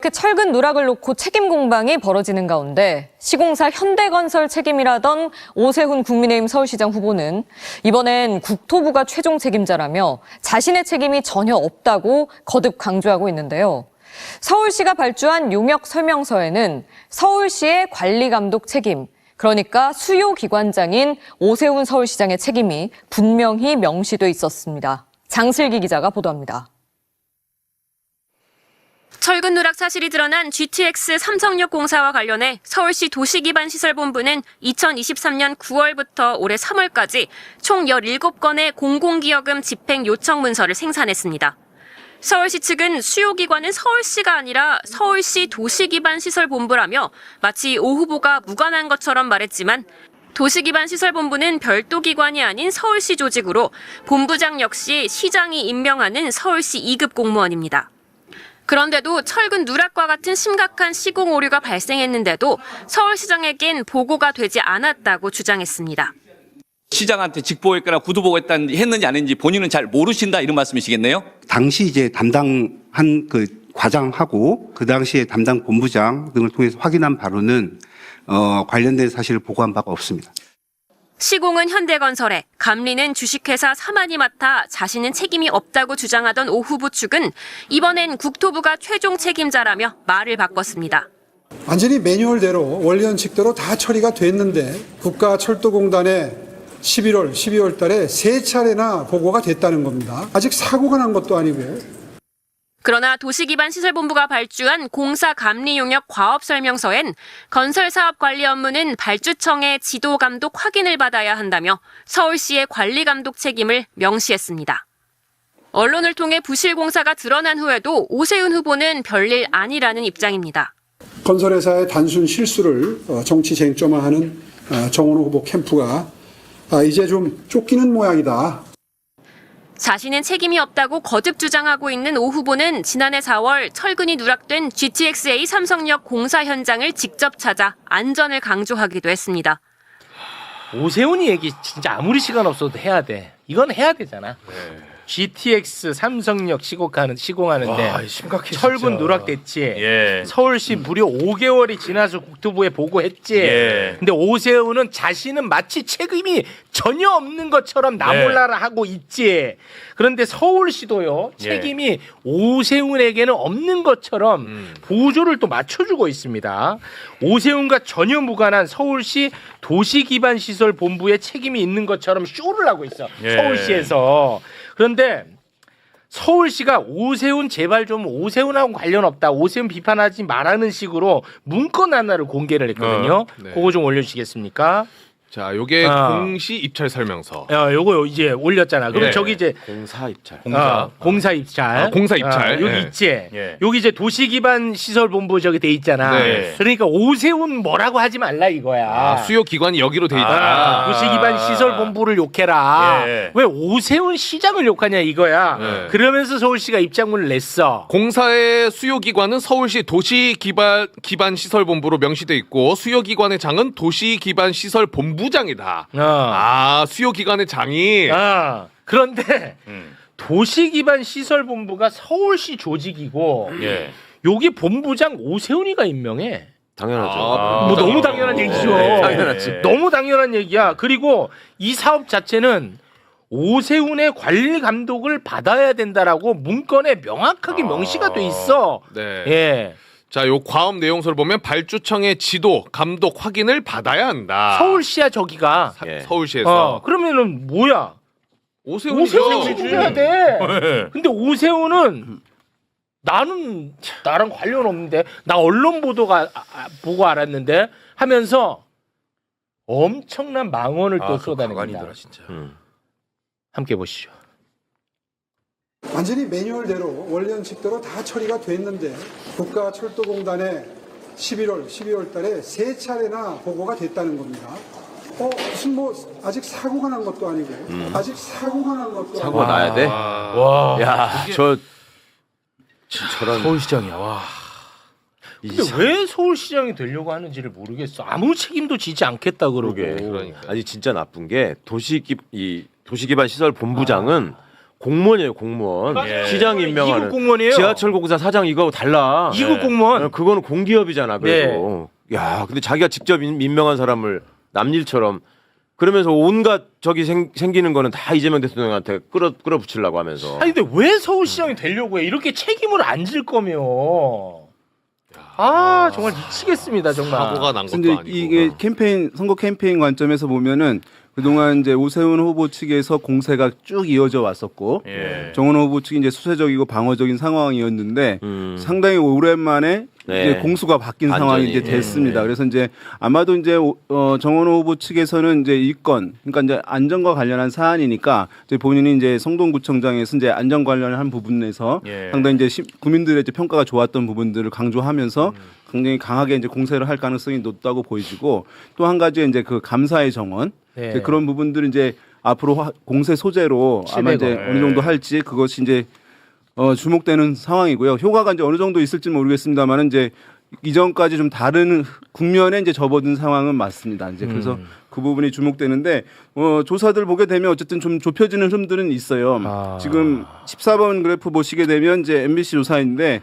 이렇게 철근 누락을 놓고 책임 공방이 벌어지는 가운데 시공사 현대건설 책임이라던 오세훈 국민의힘 서울시장 후보는 이번엔 국토부가 최종 책임자라며 자신의 책임이 전혀 없다고 거듭 강조하고 있는데요. 서울시가 발주한 용역 설명서에는 서울시의 관리감독 책임, 그러니까 수요기관장인 오세훈 서울시장의 책임이 분명히 명시돼 있었습니다. 장슬기 기자가 보도합니다. 철근 누락 사실이 드러난 GTX 삼성역 공사와 관련해 서울시 도시기반시설본부는 2023년 9월부터 올해 3월까지 총 17건의 공공기여금 집행 요청 문서를 생산했습니다. 서울시 측은 수요기관은 서울시가 아니라 서울시 도시기반시설본부라며 마치 오 후보가 무관한 것처럼 말했지만 도시기반시설본부는 별도 기관이 아닌 서울시 조직으로 본부장 역시 시장이 임명하는 서울시 2급 공무원입니다. 그런데도 철근 누락과 같은 심각한 시공 오류가 발생했는데도 서울시장에겐 보고가 되지 않았다고 주장했습니다. 시장한테 직보했거나 구두보고했는지 아닌지 본인은 잘 모르신다 이런 말씀이시겠네요? 당시 이제 담당한 그 과장하고 그 당시에 담당 본부장 등을 통해서 확인한 바로는 관련된 사실을 보고한 바가 없습니다. 시공은 현대건설에, 감리는 주식회사 사만이 맡아 자신은 책임이 없다고 주장하던 오 후보 측은 이번엔 국토부가 최종 책임자라며 말을 바꿨습니다. 완전히 매뉴얼대로 원리원칙대로 다 처리가 됐는데 국가철도공단에 11월, 12월 달에 3차례나 보고가 됐다는 겁니다. 아직 사고가 난 것도 아니고. 그러나 도시기반시설본부가 발주한 공사 감리 용역 과업 설명서엔 건설사업 관리 업무는 발주청의 지도 감독 확인을 받아야 한다며 서울시의 관리 감독 책임을 명시했습니다. 언론을 통해 부실 공사가 드러난 후에도 오세훈 후보는 별일 아니라는 입장입니다. 건설회사의 단순 실수를 정치 쟁점화하는 정원호 후보 캠프가 이제 좀 쫓기는 모양이다. 자신은 책임이 없다고 거듭 주장하고 있는 오 후보는 지난해 4월 철근이 누락된 GTX-A 삼성역 공사 현장을 직접 찾아 안전을 강조하기도 했습니다. 오세훈이 얘기 진짜 아무리 시간 없어도 해야 돼. 이건 해야 되잖아. 네. GTX 삼성역 시공하는데 와, 심각해, 철근 진짜. 누락됐지. 예. 서울시 무려 5개월이 지나서 국토부에 보고했지. 예. 근데 오세훈은 자신은 마치 책임이 전혀 없는 것처럼 나몰라라 하고 있지. 그런데 서울시도요. 책임이 오세훈에게는 없는 것처럼 보조를 또 맞춰주고 있습니다. 오세훈과 전혀 무관한 서울시 도시기반시설본부의 책임이 있는 것처럼 쇼를 하고 있어. 서울시에서. 그런데 서울시가 오세훈 제발 좀 오세훈하고 관련 없다. 오세훈 비판하지 말라는 식으로 문건 하나를 공개를 했거든요. 네. 그거 좀 올려주시겠습니까? 자, 요게 공시 입찰 설명서. 요거 이제 올렸잖아. 그럼 저기 이제 공사 입찰. 공사 입찰. 공사 입찰. 여기 있지. 여기 이제 도시기반 시설본부 저기 돼 있잖아. 네. 그러니까 오세훈 뭐라고 하지 말라 이거야. 수요 기관이 여기로 돼 있다. 도시기반 시설본부를 욕해라. 왜 오세훈 시장을 욕하냐 이거야. 그러면서 서울시가 입장문을 냈어. 공사의 수요 기관은 서울시 도시기반 시설본부로 명시돼 있고 수요 기관의 장은 도시기반 시설본부 부장이다. 수요기관의 장이. 그런데 도시기반 시설본부가 서울시 조직이고 여기 본부장 오세훈이가 임명해. 당연하죠. 뭐 너무 당연한 얘기죠. 당연하지. 너무 당연한 얘기야. 그리고 이 사업 자체는 오세훈의 관리 감독을 받아야 된다라고 문건에 명확하게 명시가 돼 있어. 네. 예. 자, 요 과업 내용서를 보면 발주청의 지도, 감독 확인을 받아야 한다. 서울시야 저기가. 서울시에서. 그러면은 뭐야? 오세훈이 줘야 돼. 근데 오세훈은 나랑 관련 없는데 나 언론 보도가 보고 알았는데 하면서 엄청난 망언을 또 쏟아냅니다. 진짜. 함께 보시죠. 완전히 매뉴얼대로 원리원칙대로 다 처리가 됐는데 국가철도공단에 11월, 12월 달에 3차례나 보고가 됐다는 겁니다. 무슨 아직 사고가 난 것도 아니고 아직 사고가 난 것도 아니고 사고가 나야 돼? 와. 야, 저런 서울시장이야. 와. 근데 왜 서울시장이 되려고 하는지를 모르겠어. 아무 책임도 지지 않겠다 그러고. 그러니까. 아니 진짜 나쁜 게 도시기반 시설 본부장은 공무원이에요, 공무원. 시장 임명하는. 2급 공무원이에요. 지하철 공사 사장 이거 달라. 2급 공무원. 그거는 공기업이잖아, 그래도. 야, 근데 자기가 직접 임명한 사람을 남일처럼 그러면서 온갖 적이 생기는 거는 다 이재명 대통령한테 끌어붙이려고 하면서. 아니 근데 왜 서울시장이 되려고 해? 이렇게 책임을 안 질 거면. 아 정말 미치겠습니다 정말. 사고가 난 것도 근데 아니고. 이게 캠페인 선거 캠페인 관점에서 보면은 그동안 이제 오세훈 후보 측에서 공세가 쭉 이어져 왔었고 정원호 후보 측이 이제 수세적이고 방어적인 상황이었는데 상당히 오랜만에 이제 공수가 바뀐 상황이 이제 됐습니다. 그래서 이제 아마도 이제 정원호 후보 측에서는 이제 이건 그러니까 이제 안전과 관련한 사안이니까 이제 본인이 이제 성동구청장에서 이제 안전 관련한 부분에서 상당히 이제 국민들의 이제 평가가 좋았던 부분들을 강조하면서 굉장히 강하게 이제 공세를 할 가능성이 높다고 보여지고 또 한 가지 이제 그 감사의 정원 이제 그런 부분들은 이제 앞으로 공세 소재로 아마 이제 어느 정도 할지 그것이 이제 주목되는 상황이고요. 효과가 이제 어느 정도 있을지 모르겠습니다만은 이제 이전까지 좀 다른 국면에 이제 접어든 상황은 맞습니다. 이제 그래서 그 부분이 주목되는데 조사들 보게 되면 어쨌든 좀 좁혀지는 흐름들은 있어요. 지금 14번 그래프 보시게 되면 이제 MBC 조사인데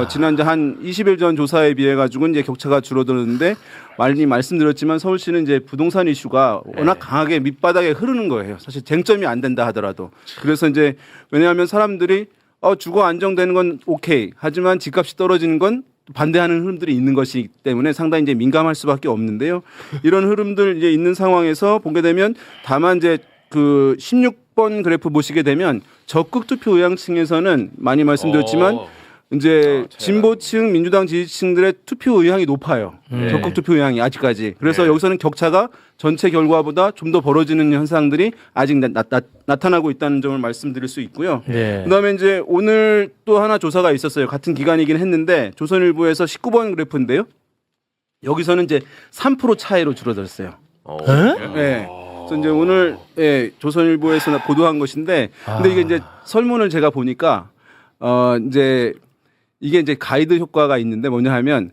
지난 이제 한 20일 전 조사에 비해 가지고 이제 격차가 줄어들었는데 많이 말씀드렸지만 서울시는 이제 부동산 이슈가 워낙 강하게 밑바닥에 흐르는 거예요. 사실 쟁점이 안 된다 하더라도. 그래서 이제 왜냐하면 사람들이 주거 안정되는 건 오케이. 하지만 집값이 떨어지는 건 반대하는 흐름들이 있는 것이기 때문에 상당히 이제 민감할 수밖에 없는데요. 이런 흐름들 이제 있는 상황에서 보게 되면 다만 이제 그 16번 그래프 보시게 되면 적극 투표 의향층에서는 많이 말씀드렸지만 이제 진보층 민주당 지지층들의 투표 의향이 높아요. 적극 투표 의향이 아직까지. 그래서 여기서는 격차가 전체 결과보다 좀 더 벌어지는 현상들이 아직 나타나고 있다는 점을 말씀드릴 수 있고요. 그다음에 이제 오늘 또 하나 조사가 있었어요. 같은 기간이긴 했는데 조선일보에서 19번 그래프인데요. 여기서는 이제 3% 차이로 줄어들었어요. 네. 그래서 이제 오늘 조선일보에서 보도한 것인데 근데 이게 이제 설문을 제가 보니까 이제 이게 이제 가이드 효과가 있는데 뭐냐 하면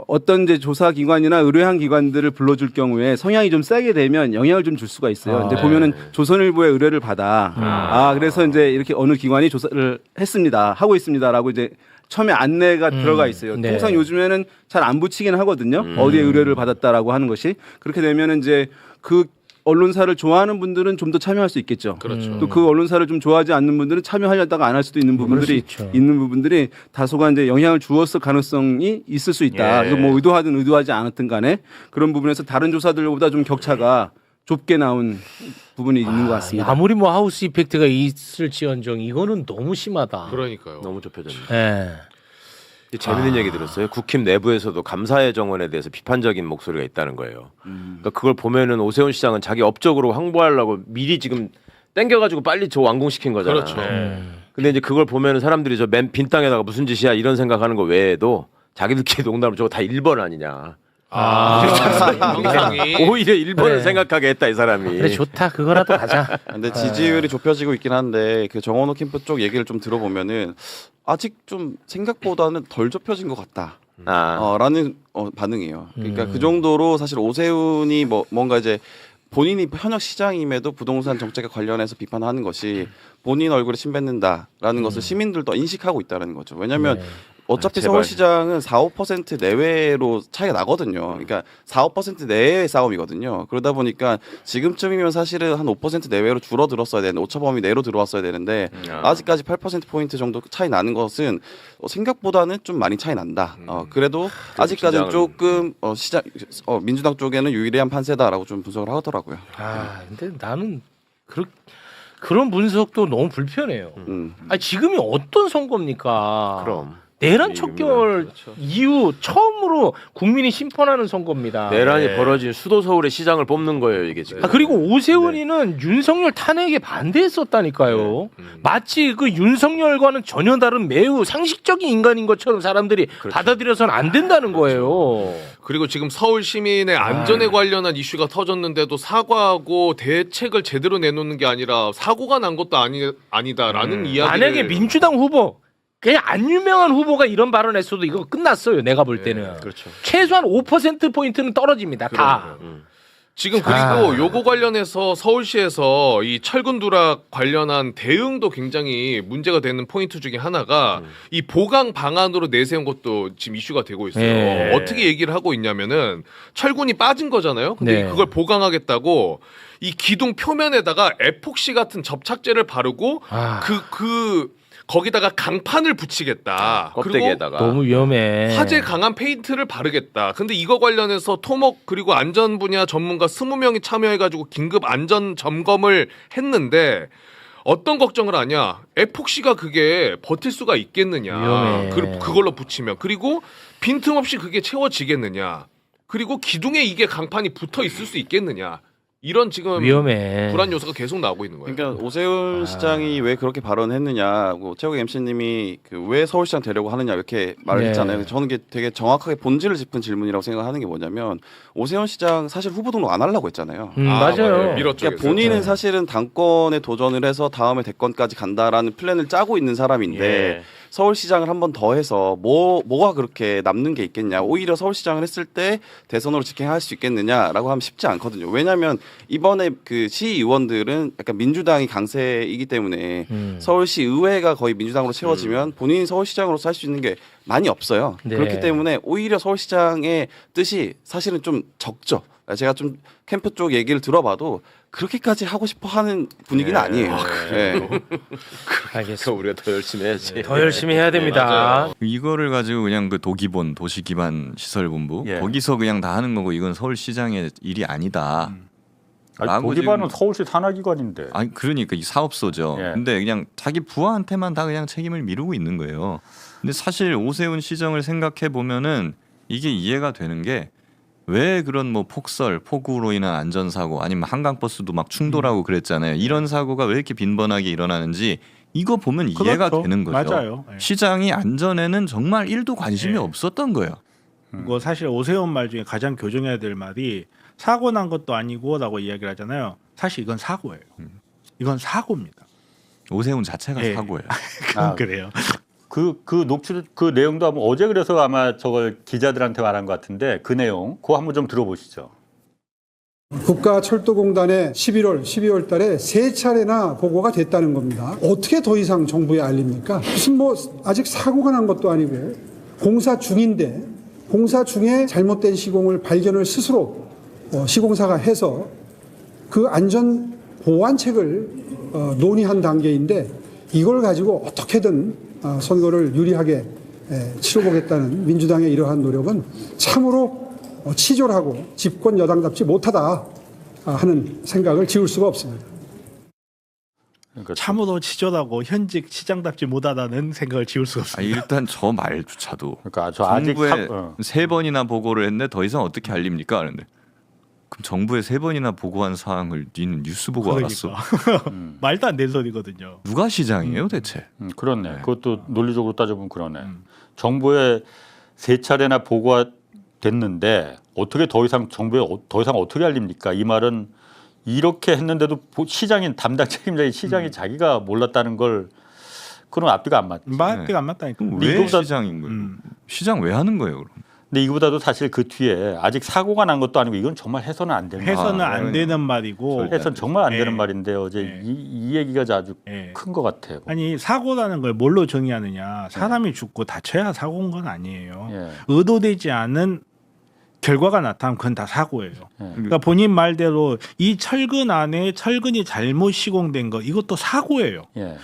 어떤 이제 조사 기관이나 의뢰한 기관들을 불러줄 경우에 성향이 좀 세게 되면 영향을 좀 줄 수가 있어요. 이제 보면은 조선일보의 의뢰를 받아. 그래서 이제 이렇게 어느 기관이 조사를 했습니다. 하고 있습니다라고 이제 처음에 안내가 들어가 있어요. 통상 요즘에는 잘 안 붙이긴 하거든요. 어디에 의뢰를 받았다라고 하는 것이. 그렇게 되면은 이제 그 언론사를 좋아하는 분들은 좀 더 참여할 수 있겠죠. 그렇죠. 또 그 언론사를 좀 좋아하지 않는 분들은 참여하려다가 안 할 수도 있는 부분들이 있는 부분들이 다소간 이제 영향을 주었을 가능성이 있을 수 있다. 그래서 뭐 의도하든 의도하지 않았든 간에 그런 부분에서 다른 조사들보다 좀 격차가 좁게 나온 부분이 있는 것 같습니다. 아무리 뭐 하우스 이펙트가 있을지언정 이거는 너무 심하다. 그러니까요. 너무 좁혀졌네. 네. 재밌는 얘기 들었어요. 국힘 내부에서도 감사의 정원에 대해서 비판적인 목소리가 있다는 거예요. 그러니까 그걸 보면은 오세훈 시장은 자기 업적으로 홍보하려고 미리 지금 땡겨가지고 빨리 저 완공시킨 거잖아요. 그렇죠. 근데 이제 그걸 보면은 사람들이 저 맨 빈 땅에다가 무슨 짓이야 이런 생각하는 거 외에도 자기들끼리 농담으로 저거 다 1번 아니냐. 영상이 오히려 1번을 생각하게 했다 이 사람이. 그래 좋다 그거라도 가자. 근데 지지율이 좁혀지고 있긴 한데 그 정원호 캠프 쪽 얘기를 좀 들어보면은 아직 좀 생각보다는 덜 좁혀진 것 같다. 라는 반응이에요. 그러니까 그 정도로 사실 오세훈이 뭔가 이제 본인이 현역 시장임에도 부동산 정책에 관련해서 비판하는 것이 본인 얼굴에 침 뱉는다라는 것을 시민들도 인식하고 있다는 거죠. 왜냐하면 어차피 서울시장은 4~5% 내외로 차이가 나거든요. 그러니까 4~5% 내외의 싸움이거든요. 그러다 보니까 지금쯤이면 사실은 한 5% 내외로 줄어들었어야 되는데 오차범위 내로 들어왔어야 되는데 아직까지 8%포인트 정도 차이 나는 것은 생각보다는 좀 많이 차이 난다. 그래도 아직까지는 조금 민주당 쪽에는 유리한 판세다라고 좀 분석을 하더라고요. 근데 나는 그런 분석도 너무 불편해요. 지금이 어떤 선거입니까? 그럼. 내란 척결 이후 처음으로 국민이 심판하는 선거입니다. 내란이 벌어진 수도 서울의 시장을 뽑는 거예요 이게 지금. 그리고 오세훈이는 윤석열 탄핵에 반대했었다니까요. 마치 그 윤석열과는 전혀 다른 매우 상식적인 인간인 것처럼 사람들이 받아들여서는 안 된다는 거예요. 그리고 지금 서울 시민의 안전에 관련한 이슈가 터졌는데도 사과하고 대책을 제대로 내놓는 게 아니라 사고가 난 것도 아니다라는 이야기를. 만약에 민주당 후보 그냥 안 유명한 후보가 이런 발언했어도 이거 끝났어요. 내가 볼 때는. 그렇죠. 최소한 5%포인트는 떨어집니다. 다. 지금 그리고 요거 관련해서 서울시에서 이 철근 누락 관련한 대응도 굉장히 문제가 되는 포인트 중에 하나가 이 보강 방안으로 내세운 것도 지금 이슈가 되고 있어요. 네. 어떻게 얘기를 하고 있냐면은 철근이 빠진 거잖아요. 근데 네. 그걸 보강하겠다고 이 기둥 표면에다가 에폭시 같은 접착제를 바르고 거기다가 강판을 붙이겠다. 껍데기에다가. 너무 위험해. 화재 강한 페인트를 바르겠다. 근데 이거 관련해서 토목 그리고 안전 분야 전문가 20명이 참여해가지고 긴급 안전 점검을 했는데 어떤 걱정을 하냐? 에폭시가 그게 버틸 수가 있겠느냐? 위험해. 그걸로 붙이면 그리고 빈틈없이 그게 채워지겠느냐? 그리고 기둥에 이게 강판이 붙어 있을 수 있겠느냐? 이런 지금 위험해. 불안 요소가 계속 나오고 있는 거예요. 그러니까 오세훈 시장이 왜 그렇게 발언했느냐, 최욱 MC님이 왜 서울시장 되려고 하느냐 이렇게 말을 네. 했잖아요. 저는 이게 되게 정확하게 본질을 짚은 질문이라고 생각하는 게 뭐냐면 오세훈 시장 사실 후보 등록 안 하려고 했잖아요. 맞아요. 밀었죠. 그러니까 본인은 사실은 당권에 도전을 해서 다음에 대권까지 간다라는 플랜을 짜고 있는 사람인데 서울시장을 한 번 더 해서 뭐가 그렇게 남는 게 있겠냐. 오히려 서울시장을 했을 때 대선으로 직행할 수 있겠느냐라고 하면 쉽지 않거든요. 왜냐하면 이번에 그 시의원들은 약간 민주당이 강세이기 때문에 서울시 의회가 거의 민주당으로 채워지면 본인이 서울시장으로서 할 수 있는 게 많이 없어요. 네. 그렇기 때문에 오히려 서울시장의 뜻이 사실은 좀 적죠. 제가 좀 캠프 쪽 얘기를 들어봐도 그렇게까지 하고 싶어 하는 분위기는 아니에요. 네. 알겠습니다. 우리가 더 열심히 해야지. 더 열심히 해야 됩니다. 이거를 가지고 그냥 그 도기본 도시기반시설본부 거기서 그냥 다 하는 거고 이건 서울시장의 일이 아니다. 도기반은 서울시 산하기관인데. 아니 그러니까 이 사업소죠. 근데 그냥 자기 부하한테만 다 그냥 책임을 미루고 있는 거예요. 근데 사실 오세훈 시정을 생각해 보면은 이게 이해가 되는 게 왜 그런 뭐 폭설, 폭우로 인한 안전사고 아니면 한강버스도 막 충돌하고 그랬잖아요. 이런 사고가 왜 이렇게 빈번하게 일어나는지 이거 보면 이해가 되는 거죠. 맞아요. 시장이 안전에는 정말 1도 관심이 없었던 거예요. 뭐 사실 오세훈 말 중에 가장 교정해야 될 말이 사고 난 것도 아니고라고 이야기를 하잖아요. 사실 이건 사고예요. 이건 사고입니다. 오세훈 자체가 사고예요. 그래요. 그 녹취 그 내용도 아마 어제 그래서 아마 저걸 기자들한테 말한 것 같은데 그 내용 그거 한번 좀 들어보시죠. 국가철도공단에 11월, 12월 달에 3차례나 보고가 됐다는 겁니다. 어떻게 더 이상 정부에 알립니까? 무슨 뭐 아직 사고가 난 것도 아니고 공사 중인데 공사 중에 잘못된 시공을 발견을 스스로 시공사가 해서 그 안전 보완책을 논의한 단계인데 이걸 가지고 어떻게든 선거를 유리하게 치러보겠다는 민주당의 이러한 노력은 참으로 치졸하고 집권 여당답지 못하다 하는 생각을 지울 수가 없습니다. 그러니까 참으로 치졸하고 현직 시장답지 못하다는 생각을 지울 수가 없습니다. 일단 저 말조차도 그러니까 저 아직 정부에 3번이나 보고를 했는데 더 이상 어떻게 알립니까? 그런데 그럼 정부에 3번이나 보고한 사항을 니는 뉴스 보고 알았어? 말도 안 되는 소리거든요. 누가 시장이에요 대체? 그렇네. 그것도 논리적으로 따져보면 그러네. 정부에 3차례나 보고가 됐는데 어떻게 더 이상 정부에 더 이상 어떻게 알립니까? 이 말은 이렇게 했는데도 시장인 담당 책임자인 시장이 자기가 몰랐다는 걸 그런 앞뒤가 안 맞지. 앞뒤가 안 맞다니까. 왜 시장인 거예요? 시장 왜 하는 거예요? 그럼? 근데 이거보다도 사실 그 뒤에 아직 사고가 난 것도 아니고 이건 정말 해서는 안 되는 해서는 안 되는 말이고 해서는 정말 안 되는 말인데 어제 이 얘기가 아주 큰 것 같아요. 아니 사고라는 걸 뭘로 정의하느냐. 사람이 죽고 다쳐야 사고인 건 아니에요. 의도되지 않은 결과가 나타나면 그건 다 사고예요. 그러니까 본인 말대로 이 철근 안에 철근이 잘못 시공된 거 이것도 사고예요.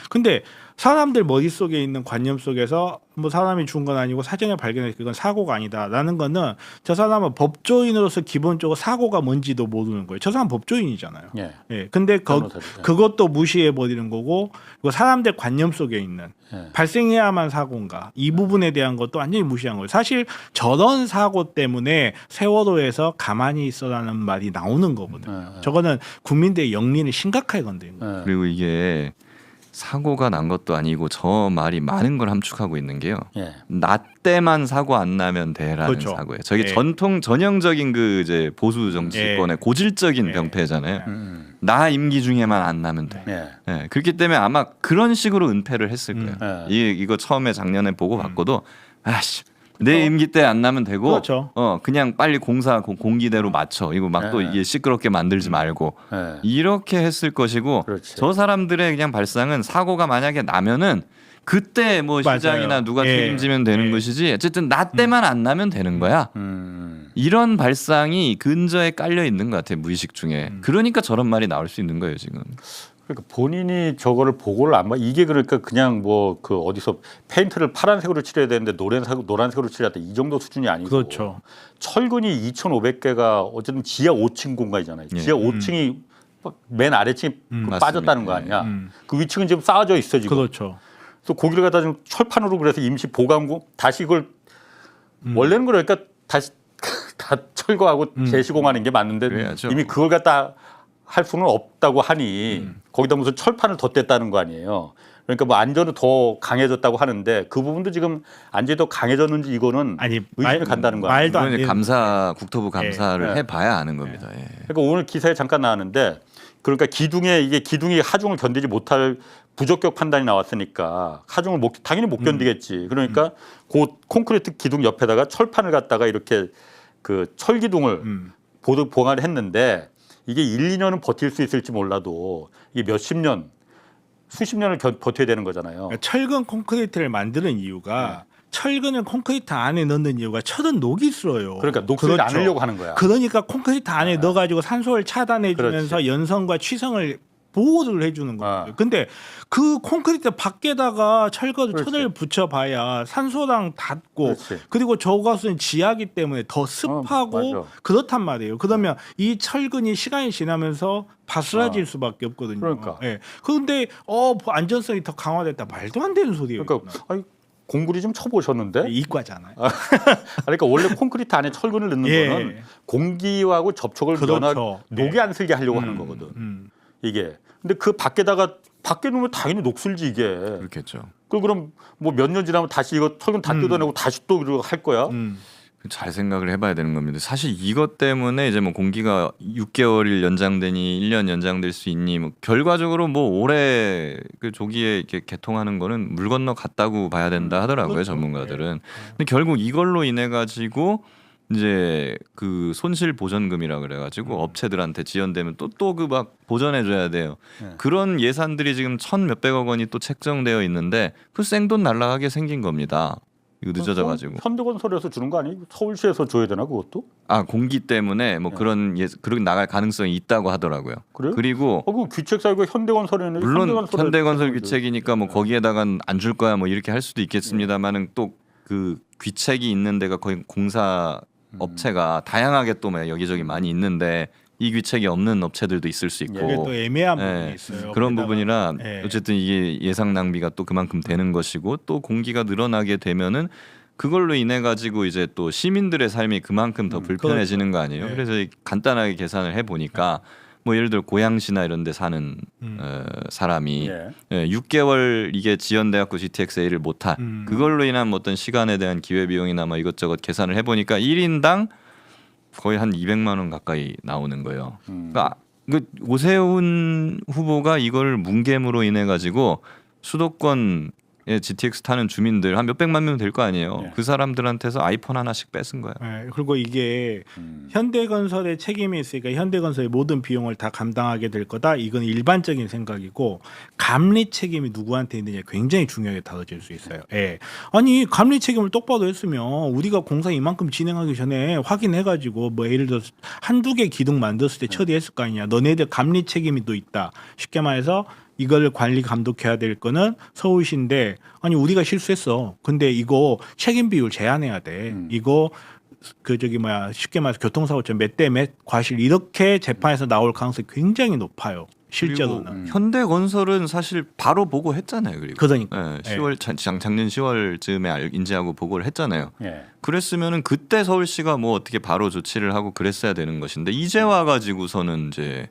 근데 사람들 머릿속에 있는 관념 속에서 뭐 사람이 죽은 건 아니고 사전에 발견해서 그건 사고가 아니다라는 거는 저 사람은 법조인으로서 기본적으로 사고가 뭔지도 모르는 거예요. 저 사람 법조인이잖아요. 근데 그것도 무시해 버리는 거고 그리고 사람들 관념 속에 있는 발생해야만 사고인가 이 부분에 대한 것도 완전히 무시한 거예요. 사실 저런 사고 때문에 세월호에서 가만히 있어라는 말이 나오는 거거든요. 저거는 국민들의 영리를 심각하게 건드린 거예요. 그리고 이게 사고가 난 것도 아니고 저 말이 많은 걸 함축하고 있는 게요. 나 때만 사고 안 나면 돼라는 사고예요. 저게 전형적인 그 이제 보수 정치권의 고질적인 병폐잖아요. 나 임기 중에만 안 나면 돼. 그렇기 때문에 아마 그런 식으로 은폐를 했을 거예요. 이거 처음에 작년에 보고 받고도 아씨 내 임기 때 안 나면 되고 그렇죠. 그냥 빨리 공사 공기대로 맞춰. 이거 막 또 이게 시끄럽게 만들지 말고 이렇게 했을 것이고 그렇지. 저 사람들의 그냥 발상은 사고가 만약에 나면은 그때 뭐 맞아요. 시장이나 누가 예. 책임지면 되는 예. 것이지 어쨌든 나 때만 안 나면 되는 거야. 이런 발상이 근저에 깔려 있는 것 같아요. 무의식 중에. 그러니까 저런 말이 나올 수 있는 거예요 지금. 그러니까 본인이 저거를 보고를 안 봐. 이게 그러니까 그냥 뭐 그 어디서 페인트를 파란색으로 칠해야 되는데 노란색으로 칠해야 돼. 이 정도 수준이 아니고. 그렇죠. 철근이 2,500개가 어쨌든 지하 5층 공간이잖아요. 예. 지하 5층이 맨 아래층이 맞습니다. 빠졌다는 거 아니야. 그 위층은 지금 쌓아져 있어 지금. 그렇죠. 그래서 고기를 갖다 좀 철판으로 그래서 임시 보강고 다시 이걸 원래는 그러니까 다시 다 철거하고 재시공하는 게 맞는데 그래야죠. 이미 그걸 갖다 할 수는 없다고 하니 거기다 무슨 철판을 덧댔다는 거 아니에요. 그러니까 뭐 안전은 더 강해졌다고 하는데 그 부분도 지금 안전이 더 강해졌는지 이거는 의심이 간다는 거 아니에요. 말도 안 이건 이제 되는 국토부 감사를 해봐야 아는 겁니다. 예. 그러니까 오늘 기사에 잠깐 나왔는데 그러니까 기둥이 하중을 견디지 못할 부적격 판단이 나왔으니까 하중을 당연히 못 견디겠지. 그러니까 그 콘크리트 기둥 옆에다가 철판을 갖다가 이렇게 그 철기둥을 보강을 했는데 이게 1, 2년은 버틸 수 있을지 몰라도 이게 몇십 년, 수십 년을 버텨야 되는 거잖아요. 그러니까 철근 콘크리트를 만드는 이유가 철근을 콘크리트 안에 넣는 이유가 철은 녹이 슬어요. 그러니까 녹슬지 그렇죠. 않으려고 하는 거야. 그러니까 콘크리트 안에 넣어가지고 산소를 차단해주면서 그렇지. 연성과 취성을 보호를 해주는 거예요. 근데 그 콘크리트 밖에다가 철을 붙여봐야 산소랑 닿고 그렇지. 그리고 저것은 지하기 때문에 더 습하고 맞아. 그렇단 말이에요. 그러면 이 철근이 시간이 지나면서 바스라질 수밖에 없거든요. 그러니까. 예. 그런데 안전성이 더 강화됐다 말도 안 되는 소리예요. 그러니까 아니, 공구리 좀 쳐보셨는데 이과잖아요. 그러니까 원래 콘크리트 안에 철근을 넣는 예. 거는 공기하고 접촉을 그렇죠. 녹이 안 슬게 하려고 하는 거거든. 이게. 근데 그 밖에 놓으면 당연히 녹슬지 이게. 그렇겠죠. 그럼 뭐 몇 년 지나면 다시 이거 철근 다 뜯어내고 다시 또 할 거야? 잘 생각을 해봐야 되는 겁니다. 사실 이것 때문에 이제 뭐 공기가 6개월일 연장되니 1년 연장될 수 있니 뭐 결과적으로 뭐 올해 그 조기에 이렇게 개통하는 거는 물 건너 갔다고 봐야 된다 하더라고요. 그렇죠. 전문가들은. 근데 결국 이걸로 인해 가지고 이제 그 손실 보전금이라 그래가지고 업체들한테 지연되면 또 그 막 보전해줘야 돼요. 그런 예산들이 지금 1,000 몇백억 원이 또 책정되어 있는데 그 생돈 날라가게 생긴 겁니다. 이거 늦어져가지고. 현대건설에서 주는 거 아니에요? 서울시에서 줘야 되나 그것도? 공기 때문에 뭐 그런 그런 나갈 가능성이 있다고 하더라고요. 그래요? 그리고 그 귀책 사유가 현대건설에는 물론 현대건설 귀책이니까 뭐 거기에다가 안 줄 거야 뭐 이렇게 할 수도 있겠습니다만은 또 그 귀책이 있는 데가 거의 공사 업체가 다양하게 또 여기저기 많이 있는데 이 귀책이 없는 업체들도 있을 수 있고 이게 또 애매한 부분이 있어요. 그런 게다가, 부분이라 예. 어쨌든 이게 예상 낭비가 또 그만큼 되는 것이고 또 공기가 늘어나게 되면은 그걸로 인해 가지고 이제 또 시민들의 삶이 그만큼 더 불편해지는 거 아니에요. 예. 그래서 간단하게 계산을 해보니까 뭐 예를 들어 고양시나 이런 데 사는 사람이 6개월 이게 지연돼갖고 GTX-A를 못할 그걸로 인한 뭐 어떤 시간에 대한 기회비용이나 뭐 이것저것 계산을 해보니까 1인당 거의 한 200만 원 가까이 나오는 거예요. 그러니까 오세훈 후보가 이걸 뭉개므로 인해 가지고 수도권에 GTX 타는 주민들 한 몇백만 명 될 거 아니에요. 그 사람들한테서 아이폰 하나씩 뺏은 거예요. 그리고 이게 현대건설의 책임이 있으니까 현대건설의 모든 비용을 다 감당하게 될 거다. 이건 일반적인 생각이고 감리 책임이 누구한테 있느냐 굉장히 중요하게 다뤄질 수 있어요. 아니 감리 책임을 똑바로 했으면 우리가 공사 이만큼 진행하기 전에 확인해가지고 뭐 예를 들어 한두 개 기둥 만들었을 때 처리했을 거 아니냐. 너네들 감리 책임이 또 있다. 쉽게 말해서 이걸 관리 감독해야 될 거는 서울시인데 아니 우리가 실수했어. 근데 이거 책임 비율 제한해야 돼. 이거 쉽게 말해서 교통사고처럼 몇 대 몇 과실 이렇게 재판에서 나올 가능성이 굉장히 높아요. 실제로는. 현대건설은 사실 바로 보고했잖아요. 그리고 그러니까 10월 작년 10월쯤에 인지하고 보고를 했잖아요. 그랬으면은 그때 서울시가 뭐 어떻게 바로 조치를 하고 그랬어야 되는 것인데 이제 와가지고서는 이제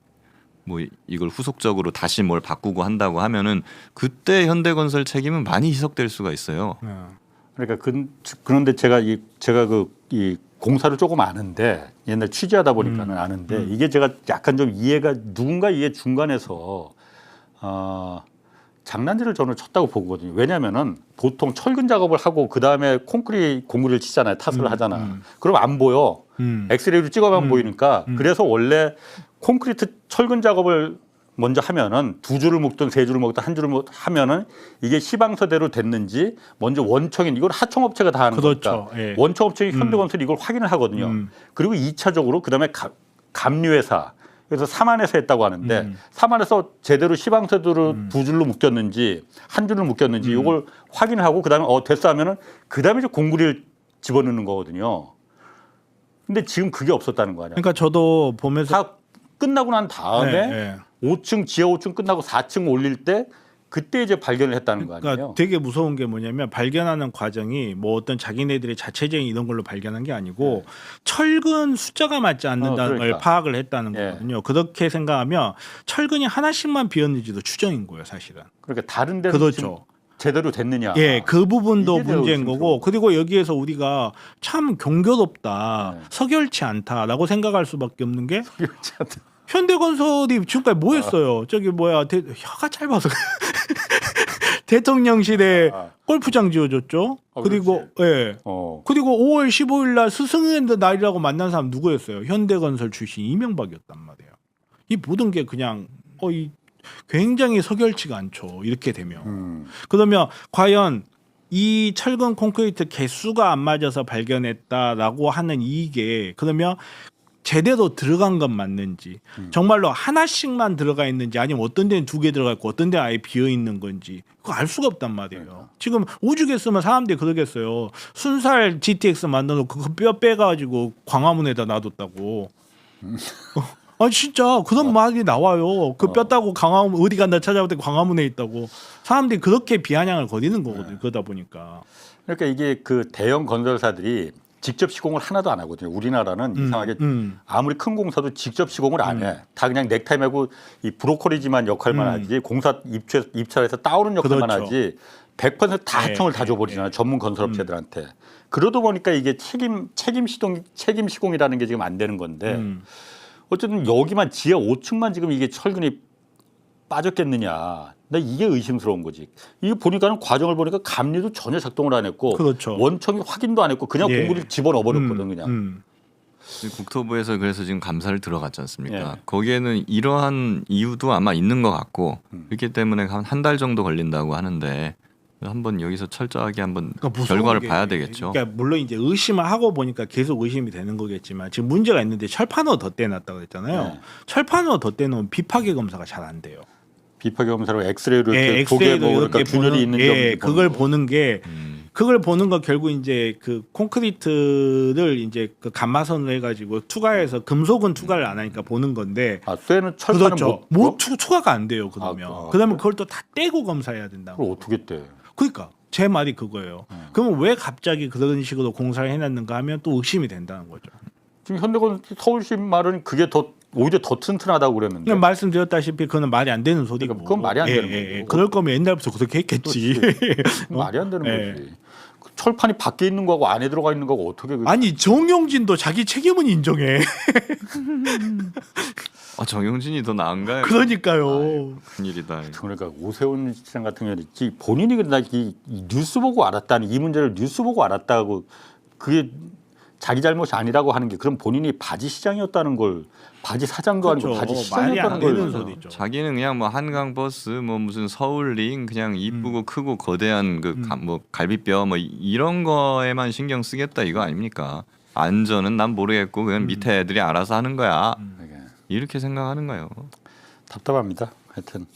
뭐 이걸 후속적으로 다시 뭘 바꾸고 한다고 하면은 그때 현대건설 책임은 많이 희석될 수가 있어요. 그러니까 그런데 제가 이 공사를 조금 아는데 옛날 취재하다 보니까는 아는데 이게 제가 약간 좀 이해가 누군가 이해 중간에서 장난질을 저는 쳤다고 보거든요. 왜냐하면은 보통 철근 작업을 하고 그 다음에 콘크리트 고무를 치잖아요. 타설을 하잖아. 그럼 안 보여. 엑스레이로 찍어만 보이니까. 그래서 원래 콘크리트 철근 작업을 먼저 하면은 두 줄을 묶든 세 줄을 묶든 한 줄을 하면은 이게 시방서대로 됐는지 먼저 원청인 이걸 하청업체가 다 하는 그렇죠. 거니까 예. 원청업체인 현대건설이 이걸 확인을 하거든요. 그리고 2차적으로 그다음에 감류회사 그래서 삼안에서 했다고 하는데 삼안에서 제대로 시방서대로 두 줄로 묶였는지 한 줄로 묶였는지 이걸 확인을 하고 그다음에 됐어 하면은 그다음에 이제 공구리를 집어넣는 거거든요. 근데 지금 그게 없었다는 거 아니야? 그러니까 저도 보면서 다 끝나고 난 다음에 네. 5층 지하 5층 끝나고 4층 올릴 때 그때 이제 발견을 했다는 거 아니에요? 그러니까 되게 무서운 게 뭐냐면 발견하는 과정이 뭐 어떤 자기네들의 자체적인 이런 걸로 발견한 게 아니고 철근 숫자가 맞지 않는다는 그러니까. 걸 파악을 했다는 거거든요. 그렇게 생각하면 철근이 하나씩만 비었는지도 추정인 거예요, 사실은. 그러니까 다른 데는 그렇죠. 제대로 됐느냐? 예, 그 부분도 이게 문제인 의심스러워. 거고 그리고 여기에서 우리가 참 경교롭다, 석열치 않다라고 생각할 수밖에 없는 게 현대건설이 지금까지 뭐 했어요? 저기 뭐야 혀가 짧아서 대통령실에 골프장 지어줬죠. 그리고 예. 그리고 5월 15일 날 스승의 날이라고 만난 사람 누구였어요? 현대건설 출신 이명박이었단 말이에요. 이 모든 게 그냥 이 굉장히 석열치가 않죠. 이렇게 되면. 그러면 과연 이 철근 콘크리트 개수가 안 맞아서 발견했다라고 하는 이게 그러면 제대로 들어간 건 맞는지 정말로 하나씩만 들어가 있는지 아니면 어떤 데는 두 개 들어가 있고 어떤 데는 아예 비어 있는 건지 그거 알 수가 없단 말이에요. 지금 오죽했으면 사람들이 그러겠어요. 순살 GTX 만들어놓고 그 뼈 빼가지고 광화문에다 놔뒀다고. 아 진짜 그런 말이 나와요. 그 뼈 따고 광화문 어디 간다 찾아봤더니 광화문에 있다고. 사람들이 그렇게 비아냥을 거리는 거거든요. 그러다 보니까. 그러니까 이게 그 대형 건설사들이 직접 시공을 하나도 안 하거든요. 우리나라는 이상하게 아무리 큰 공사도 직접 시공을 안 해. 다 그냥 넥타이 매고 이 브로커리지만 역할만 하지 공사 입찰해서 따오는 역할만 그렇죠. 하지 100%다 하청을 다 줘버리잖아요. 전문 건설업체들한테. 그러다 보니까 이게 책임 시공이라는 게 지금 안 되는 건데 어쨌든 여기만 지하 5층만 지금 이게 철근이 빠졌겠느냐. 나 이게 의심스러운 거지. 이게 보니까는 과정을 보니까 감리도 전혀 작동을 안 했고 그렇죠. 원청이 확인도 안 했고 그냥 공구를 집어넣어 버렸거든 그냥. 국토부에서 그래서 지금 감사를 들어갔지 않습니까? 거기에는 이러한 이유도 아마 있는 것 같고 그렇기 때문에 한 달 정도 걸린다고 하는데 한번 여기서 철저하게 한번 결과를 봐야 되겠죠. 그러니까 물론 이제 의심을 하고 보니까 계속 의심이 되는 거겠지만 지금 문제가 있는데 철판으로 덧대놨다고 그랬잖아요. 철판으로 덧대놓으면 비파괴 검사가 잘 안 돼요. 비파괴 검사로 엑스레이로 이렇게 조개 그러니까 균열이 있는 점 그걸 보는 게 그걸 보는 거 결국 이제 그 콘크리트를 이제 그 감마선을 해가지고 투과해서 금속은 투과를 안 하니까 보는 건데. 쇠는 철판은 그렇죠. 투과가 안 돼요. 그러면 그다음에 그걸 또 다 떼고 검사해야 된다고. 그걸 어떻게 떼? 그러니까 제 말이 그거예요. 그러면 왜 갑자기 그런 식으로 공사를 해놨는가 하면 또 의심이 된다는 거죠. 지금 현대건 서울시 말은 그게 오히려 더 튼튼하다고 그랬는데. 그냥 말씀드렸다시피 그건 말이 안 되는 소리고. 그건 말이 안 되는 거고. 그럴 거면 옛날부터 그렇게 했겠지. 말이 안 되는 거지. 철판이 밖에 있는 거하고 안에 들어가 있는 거하고 어떻게 아니 정용진도 자기 책임은 인정해. 정용진이 더 나은가요? 그러니까요. 큰일이다. 그러니까 오세훈 시장 같은 경우는 본인이 이 뉴스 보고 알았다는 이 문제를 뉴스 보고 알았다고 그게 자기 잘못이 아니라고 하는 게 그럼 본인이 바지 시장이었다는 걸 바지 사장도 그렇죠. 아니고 바지 시장이었다는 걸 자기는 그냥 뭐 한강 버스 뭐 무슨 서울링 그냥 이쁘고 크고 거대한 그 뭐 갈비뼈 뭐 이런 거에만 신경 쓰겠다 이거 아닙니까? 안전은 난 모르겠고 그냥 밑에 애들이 알아서 하는 거야. 이렇게 생각하는 거예요. 답답합니다. 하여튼